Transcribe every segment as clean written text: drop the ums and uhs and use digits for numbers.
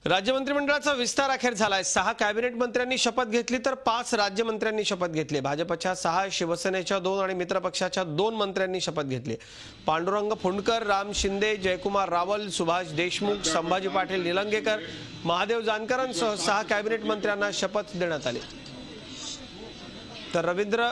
राज्य मंत्रिमंडळाचा विस्तार अखेर झालाय। 6 कॅबिनेट मंत्र्यांनी शपथ घेतली तर 5 राज्यमंत्र्यांनी शपथ घेतली। भाजपच्या 6, शिवसेनेच्या 2 आणि मित्रपक्षाच्या 2 मंत्र्यांनी शपथ घेतली। पांडुरंग फुंडकर, राम शिंदे, जयकुमार रावल, सुभाष देशमुख, संभाजी पाटील निलंगेकर, महादेव जानकरांसह 6 कॅबिनेट मंत्र्यांना शपथ देण्यात आली। तर रवींद्र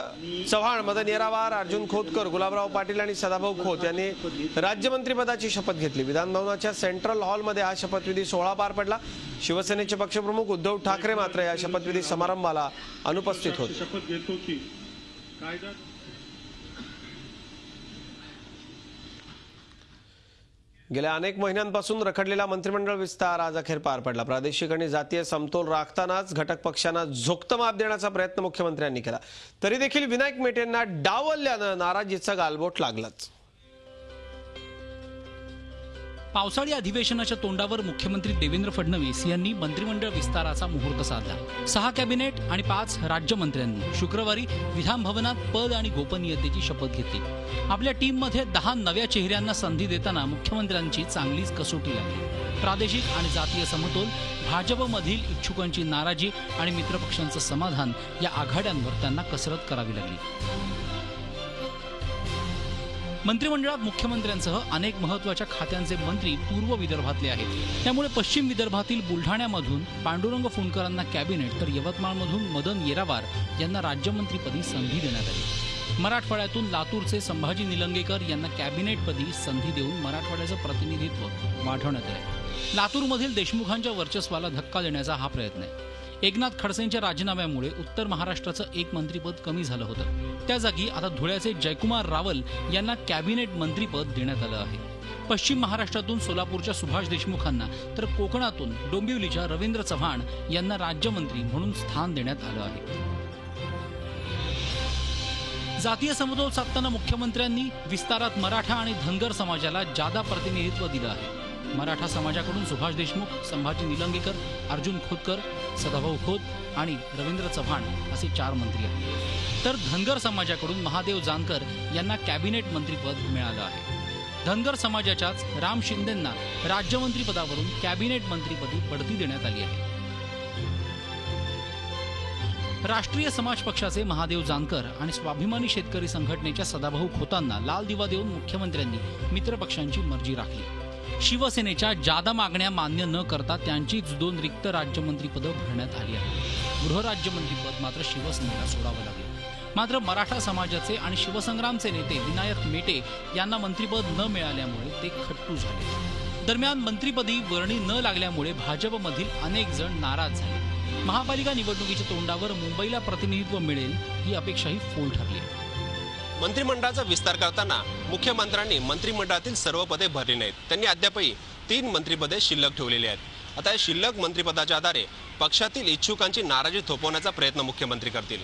चव्हाण, मदन येरावार, अर्जुन खोतकर, गुलाबराव पाटील आणि सदाभाऊ खोत यांनी राज्यमंत्रीपदाची शपथ घेतली। विधानभवनाच्या सेंट्रल हॉलमध्ये हा शपथविधी सोहळा पार पडला। शिवसेनेचे पक्षप्रमुख उद्धव ठाकरे मात्र या शपथविधी समारंभाला अनुपस्थित होते। गेल्या अनेक महिन्यांपासून रखडलेला मंत्रिमंडळ विस्तार आज अखेर पार पडला। प्रादेशिक आणि जातीय समतोल राखतानाच घटक पक्षांना झोकतं माप देण्याचा प्रयत्न मुख्यमंत्र्यांनी केला। तरी देखील विनायक मेटेंना डावलल्यानं नाराजीचा गालबोट लागलाच। पावसाळी अधिवेशनाच्या तोंडावर मुख्यमंत्री देवेंद्र फडणवीस यांनी मंत्रिमंडळ विस्ताराचा मुहूर्त साधला। 6 कॅबिनेट आणि 5 राज्यमंत्र्यांनी शुक्रवारी विधानभवनात पद आणि गोपनीयतेची शपथ घेतली। आपल्या टीममध्ये 10 नव्या चेहऱ्यांना संधी देताना मुख्यमंत्र्यांची चांगलीच कसोटी लागली। प्रादेशिक आणि जातीय समतोल, भाजपमधील इच्छुकांची नाराजी आणि मित्रपक्षांचं समाधान या आघाड्यांवर त्यांना कसरत करावी लागली। मंत्रिमंडळात मुख्यमंत्र्यांसह अनेक महत्त्वाच्या खात्यांचे मंत्री पूर्व विदर्भातले आहेत। त्यामुळे पश्चिम विदर्भातील बुलढाण्यामधून पांडुरंग फुंडकरांना कॅबिनेट तर यवतमाळमधून मदन येरावार यांना राज्यमंत्रीपदी संधी देण्यात आली। मराठवाड्यातून लातूरचे संभाजी निलंगेकर यांना कॅबिनेटपदी संधी देऊन मराठवाड्याचं प्रतिनिधित्व वाढवण्यात आले। लातूरमधील देशमुखांच्या वर्चस्वाला धक्का देण्याचा हा प्रयत्न आहे। एकनाथ खडसेंच्या राजीनाम्यामुळे उत्तर महाराष्ट्राचं एक मंत्रिपद कमी झालं होतं। त्या जागी आता धुळ्याचे जयकुमार रावल यांना कॅबिनेट मंत्रिपद देण्यात आलं आहे। पश्चिम महाराष्ट्रातून सोलापूरच्या सुभाष देशमुखांना तर कोकणातून डोंबिवलीच्या रवींद्र चव्हाण यांना राज्यमंत्री म्हणून स्थान देण्यात आलं आहे। जातीय समतोल साधताना मुख्यमंत्र्यांनी विस्तारात मराठा आणि धनगर समाजाला जादा प्रतिनिधित्व दिलं आहे। मराठा समाजाकडून सुभाष देशमुख, संभाजी निलंगेकर, अर्जुन खोतकर, सदाभाऊ खोत आणि रवींद्र चव्हाण असे 4 मंत्री आहेत। तर धनगर समाजाकडून महादेव जानकर यांना कॅबिनेट मंत्रिपद मिळालं आहे। धनगर समाजाच्याच राम शिंदेंना राज्यमंत्रीपदावरून कॅबिनेट मंत्रिपदी बढती देण्यात आली आहे। राष्ट्रीय समाज पक्षाचे महादेव जानकर आणि स्वाभिमानी शेतकरी संघटनेच्या सदाभाऊ खोतांना लाल दिवा देऊन मुख्यमंत्र्यांनी मित्रपक्षांची मर्जी राखली। शिवसेनेच्या जादा मागण्या मान्य न करता त्यांचीच 2 रिक्त राज्यमंत्रीपदं भरण्यात आली आहेत। गृहराज्यमंत्रीपद मात्र शिवसेनेला सोडावं लागलं। मात्र मराठा समाजाचे आणि शिवसंग्रामचे नेते विनायक मेटे यांना मंत्रिपद न मिळाल्यामुळे ते खट्टू झाले। दरम्यान मंत्रिपदी वर्णी न लागल्यामुळे भाजपमधील अनेक जण नाराज झाले। महापालिका निवडणुकीच्या तोंडावर मुंबईला प्रतिनिधित्व मिळेल ही अपेक्षाही फोल ठरली आहे। मंत्रिमंडळाचा विस्तार करताना मुख्यमंत्र्यांनी मंत्रिमंडळातील सर्व पदे भरली नाहीत। त्यांनी अद्यापही 3 मंत्रिपदे शिल्लक ठेवलेली आहेत। आता या शिल्लक मंत्रिपदाच्या आधारे पक्षातील इच्छुकांची नाराजी थोपवण्याचा प्रयत्न मुख्यमंत्री करतील।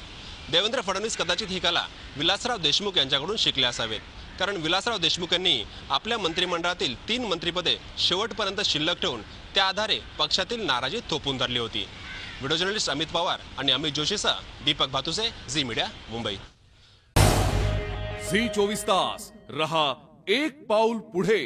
देवेंद्र फडणवीस कदाचित ही कला विलासराव देशमुख यांच्याकडून शिकले असावेत, कारण विलासराव देशमुख यांनी आपल्या मंत्रिमंडळातील 3 मंत्रिपदे शेवटपर्यंत शिल्लक ठेवून त्या आधारे पक्षातील नाराजी थोपवून धरली होती। व्हिडिओ जर्नलिस्ट अमित पवार आणि अमित जोशीसह दीपक भातुसे, झी मीडिया, मुंबई। झी 24 तास रहा एक पाऊल पुढे।